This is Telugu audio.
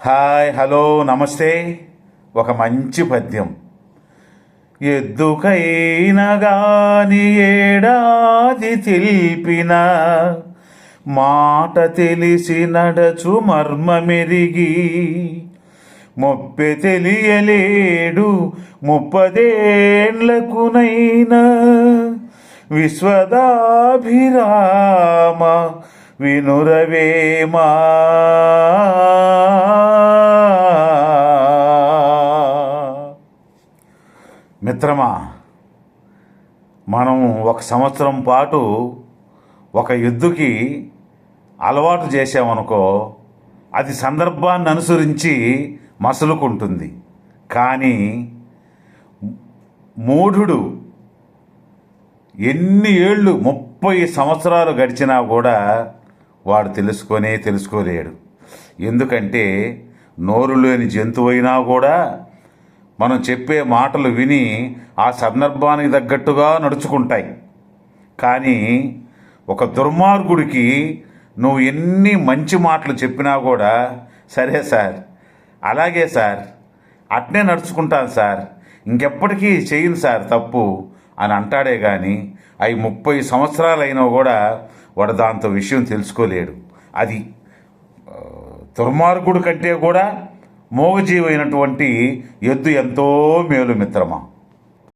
హాయ్, హలో, నమస్తే. ఒక మంచి పద్యం. ఎద్దుకైనా గాని ఏడాది తెలిపిన మాట తెలిసి నడచు మర్మమెరిగి మొప్పె తెలియలేడు 30 ఏండ్లకునైనా విశ్వదాభిరామ వినురవేమా. మిత్రమా, మనం 1 సంవత్సరం పాటు ఒక ఎద్దుకి అలవాటు చేసామనుకో, అది సందర్భాన్ని అనుసరించి మసులుకుంటుంది. కానీ మూఢుడు ఎన్ని ఏళ్ళు 30 సంవత్సరాలు గడిచినా కూడా వాడు తెలుసుకోలేడు. ఎందుకంటే నోరు లేని జంతువు అయినా కూడా మనం చెప్పే మాటలు విని ఆ సందర్భానికి తగ్గట్టుగా నడుచుకుంటాయి. కానీ ఒక దుర్మార్గుడికి నువ్వు ఎన్ని మంచి మాటలు చెప్పినా కూడా, సరే సార్, అలాగే సార్, అట్నే నడుచుకుంటాను సార్, ఇంకెప్పటికీ చేయను సార్ తప్పు అని అంటాడే కానీ అవి 30 సంవత్సరాలైనా కూడా వాడు దాంతో విషయం తెలుసుకోలేడు. అది దుర్మార్గుడు కంటే కూడా మూగజీవి అయినటువంటి ఎద్దు ఎంతో మేలు మిత్రమా.